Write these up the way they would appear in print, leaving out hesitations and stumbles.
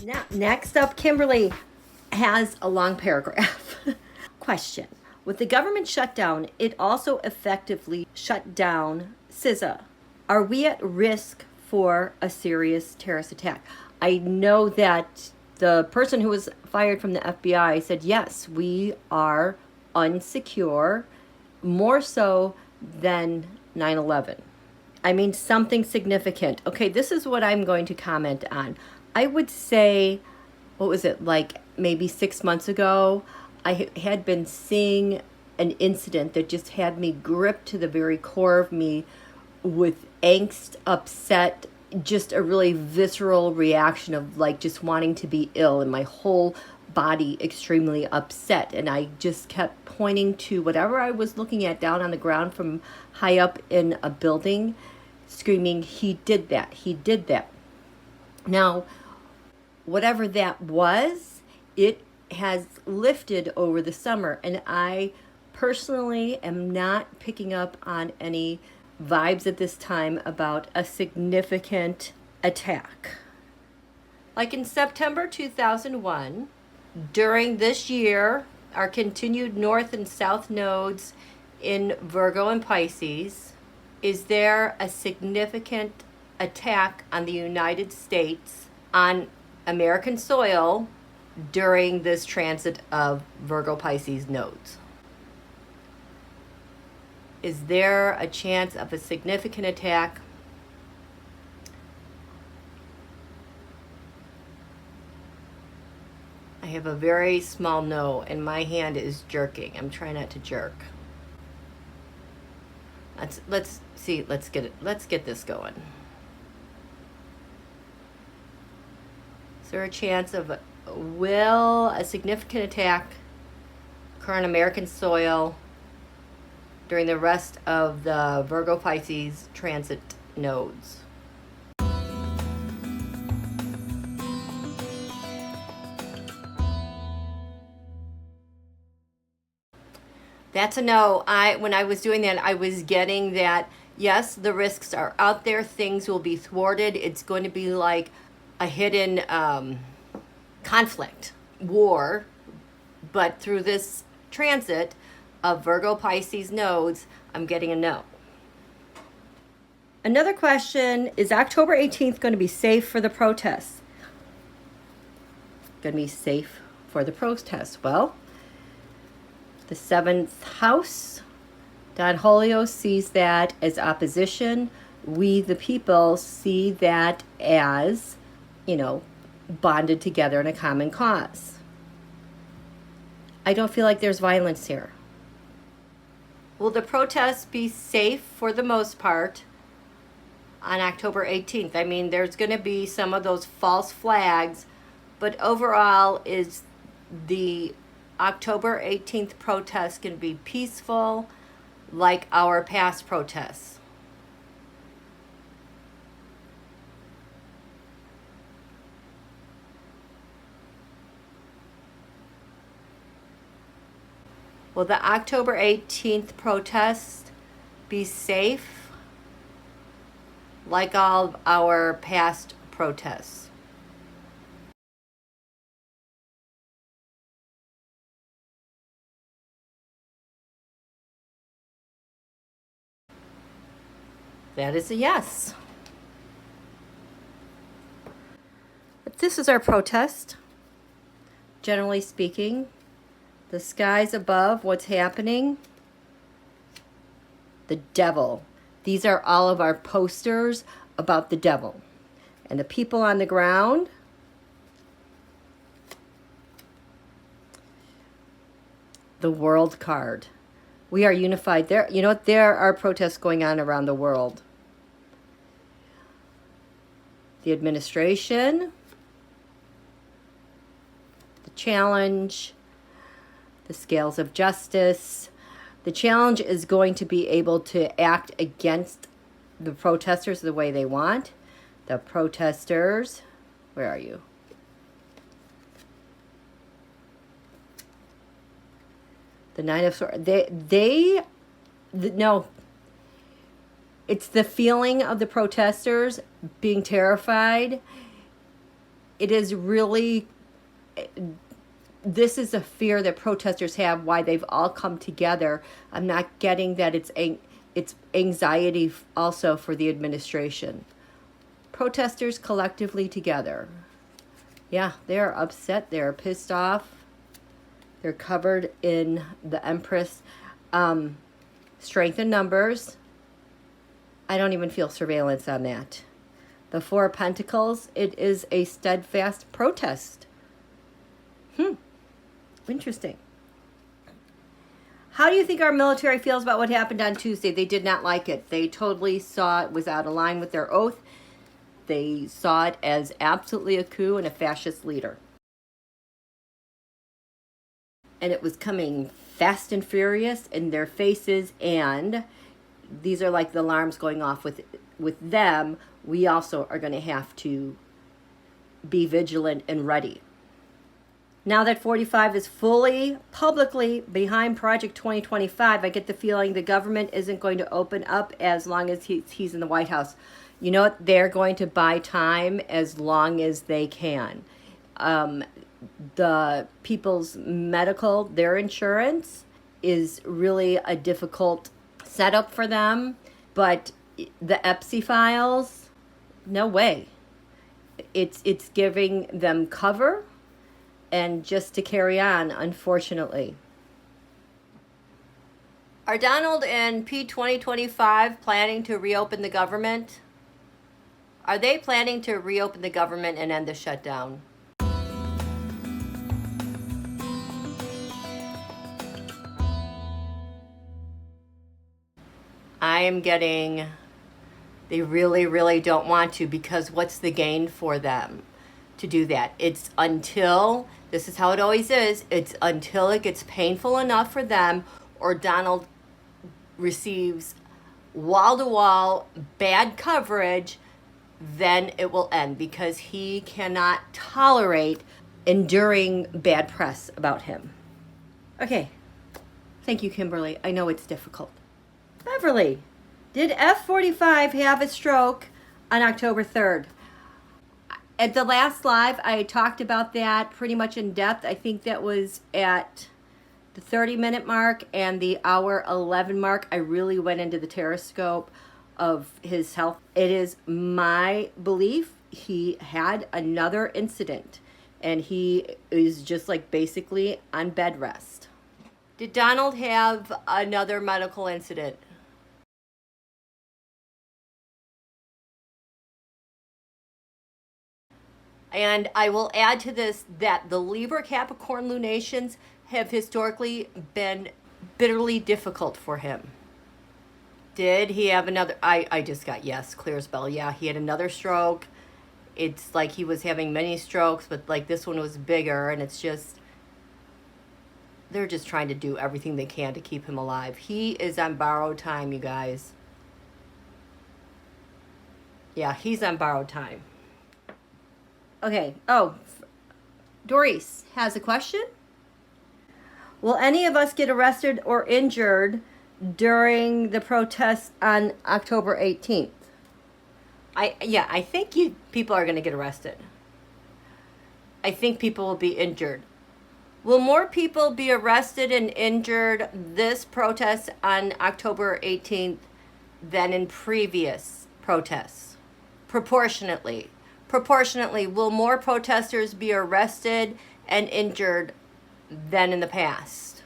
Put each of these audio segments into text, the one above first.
Now, next up, Kimberly has a long paragraph. Question. With the government shutdown, it also effectively shut down CISA. Are we at risk for a serious terrorist attack? I know that the person who was fired from the FBI said, yes, we are unsecure, more so than 9/11. I mean, something significant. Okay, this is what I'm going to comment on. I would say, what was it, like maybe 6 months ago, I had been seeing an incident that just had me gripped to the very core of me with angst, upset, just a really visceral reaction of like just wanting to be ill and my whole body extremely upset. And I just kept pointing to whatever I was looking at down on the ground from high up in a building, screaming, he did that, he did that. Now, whatever that was, it has lifted over the summer, and I personally am not picking up on any vibes at this time about a significant attack. Like in September 2001, during this year, our continued north and south nodes in Virgo and Pisces, is there a significant attack on the United States on American soil during this transit of Virgo Pisces nodes? Is there a chance of a significant attack? I have a very small no, and my hand is jerking. I'm trying not to jerk. Let's see. Let's get this going. Is there a chance of will a significant attack occur on American soil during the rest of the Virgo Pisces transit nodes? That's a no. When I was doing that, I was getting that, yes, the risks are out there. Things will be thwarted. It's going to be like a hidden conflict, war. But through this transit of Virgo Pisces nodes, I'm getting a no. Another question, is October 18th going to be safe for the protests? Going to be safe for the protests? Well, the 7th house, Harlan Leo sees that as opposition. We, the people, see that as, bonded together in a common cause. I don't feel like there's violence here. Will the protests be safe for the most part on October 18th? I mean, there's going to be some of those false flags, but overall, is the October 18th protest can be peaceful like our past protests? Will the October 18th protest be safe like all of our past protests? That is a yes. But this is our protest. Generally speaking, the skies above, what's happening? The devil. These are all of our posters about the devil. And the people on the ground, the world card. We are unified. There are protests going on around the world. The administration, the challenge, the scales of justice. The challenge is going to be able to act against the protesters the way they want. The protesters, where are you? The Nine of Swords. No. It's the feeling of the protesters being terrified it is really, this is a fear that protesters have, why they've all come together. I'm not getting that it's anxiety also for the administration. Protesters collectively together. Yeah, they're upset. They're pissed off. They're covered in the Empress. Strength in numbers. I don't even feel surveillance on that. The Four of Pentacles, it is a steadfast protest. Interesting. How do you think our military feels about what happened on Tuesday? They did not like it. They totally saw it was out of line with their oath. They saw it as absolutely a coup and a fascist leader. And it was coming fast and furious in their faces, and these are like the alarms going off with them. We also are going to have to be vigilant and ready. Now that 45 is fully publicly behind Project 2025, I get the feeling the government isn't going to open up as long as he's in the White House. You know what? They're going to buy time as long as they can. The people's medical, their insurance is really a difficult setup for them. But the EPSI files, no way. It's giving them cover and just to carry on, unfortunately. Are Donald and P 2025 planning to reopen the government? Are they planning to reopen the government and end the shutdown? I am getting, they really, really don't want to, because what's the gain for them to do that? It's until, this is how it always is, it's until it gets painful enough for them or Donald receives wall-to-wall bad coverage, then it will end, because he cannot tolerate enduring bad press about him. Okay. Thank you, Kimberly. I know it's difficult. Beverly, did F45 have a stroke on October 3rd? At the last live, I talked about that pretty much in depth. I think that was at the 30-minute mark and the hour 11 mark. I really went into the teroscope of his health. It is my belief he had another incident, and he is just like basically on bed rest. Did Donald have another medical incident? And I will add to this that the Libra Capricorn lunations have historically been bitterly difficult for him. Did he have another? I just got yes, clear as bell. Yeah, he had another stroke. It's like he was having many strokes, but like this one was bigger, and it's just, they're just trying to do everything they can to keep him alive. He is on borrowed time, you guys. Yeah, he's on borrowed time. Okay. Oh, Doris has a question. Will any of us get arrested or injured during the protests on October 18th? I think people are going to get arrested. I think people will be injured. Will more people be arrested and injured this protest on October 18th than in previous protests? Proportionately, will more protesters be arrested and injured than in the past?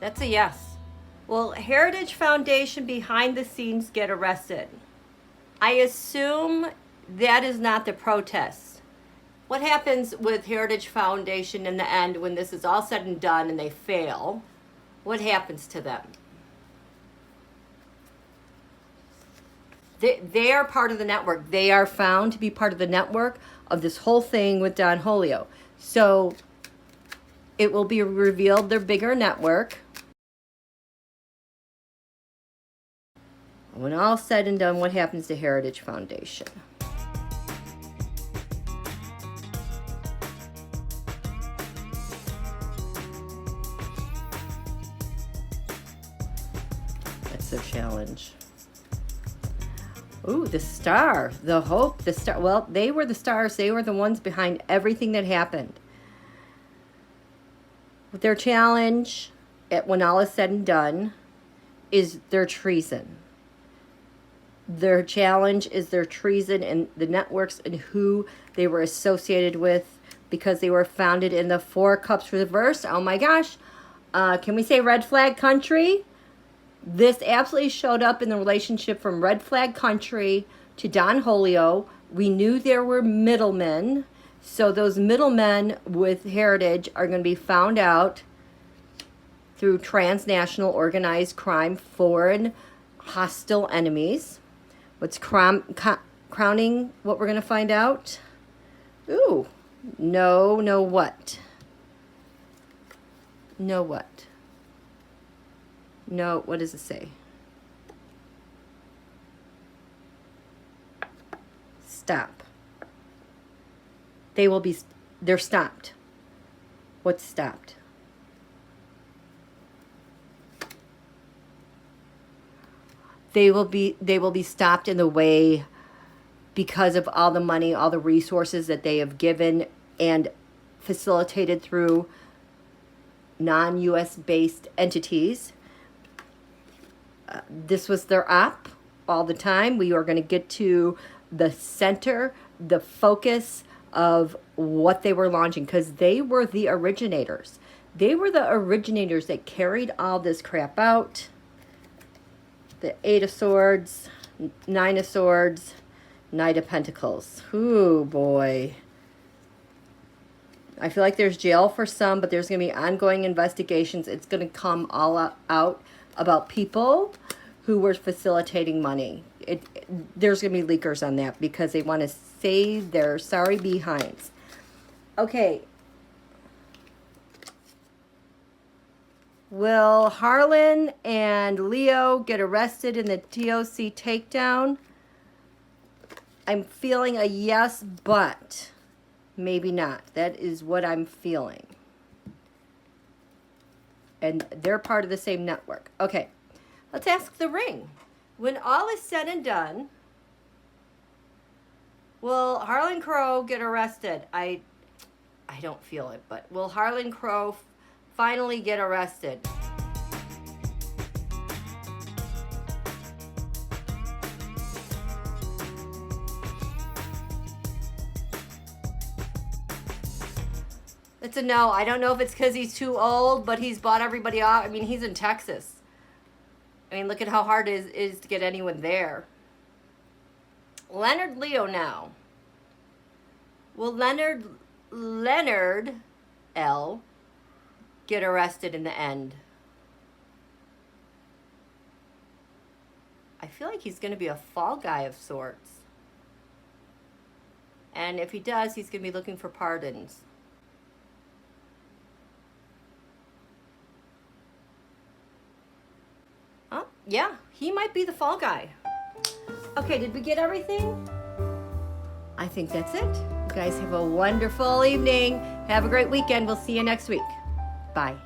That's a yes. Will Heritage Foundation behind the scenes get arrested? I assume that is not the protest. What happens with Heritage Foundation in the end when this is all said and done and they fail? What happens to them? They are part of the network. They are found to be part of the network of this whole thing with Don Julio. So it will be revealed their bigger network. When all said and done, what happens to Heritage Foundation? challenge. Ooh, the star, the hope, the star. Well, they were the stars. They were the ones behind everything that happened. Their challenge, when all is said and done, is their treason. Their challenge is their treason and the networks and who they were associated with, because they were founded in the Four Cups reverse. Oh my gosh. Can we say red flag country? This absolutely showed up in the relationship from red flag country to Don Julio. We knew there were middlemen. So those middlemen with heritage are going to be found out through transnational organized crime, foreign hostile enemies. What's crowning what we're going to find out? Ooh, no what? No what? No, what does it say? Stop. They're stopped. What's stopped? They will be stopped in the way because of all the money, all the resources that they have given and facilitated through non-US based entities. This was their op all the time. We are going to get to the center, the focus of what they were launching, because they were the originators. They were the originators that carried all this crap out. The Eight of Swords, Nine of Swords, Knight of Pentacles. Ooh, boy. I feel like there's jail for some, but there's going to be ongoing investigations. It's going to come all out about people who were facilitating money. There's going to be leakers on that because they want to save their sorry behinds. Okay. Will Harlan and Leo get arrested in the DOC takedown? I'm feeling a yes, but maybe not. That is what I'm feeling. And they're part of the same network. Okay, let's ask the ring. When all is said and done, will Harlan Crow get arrested? I don't feel it, but will Harlan Crow finally get arrested? It's a no. I don't know if it's because he's too old, but he's bought everybody off. I mean, he's in Texas. I mean, look at how hard it is to get anyone there. Leonard Leo now. Will Leonard L get arrested in the end? I feel like he's going to be a fall guy of sorts. And if he does, he's going to be looking for pardons. Oh, yeah, he might be the fall guy. Okay, did we get everything? I think that's it. You guys have a wonderful evening. Have a great weekend. We'll see you next week. Bye.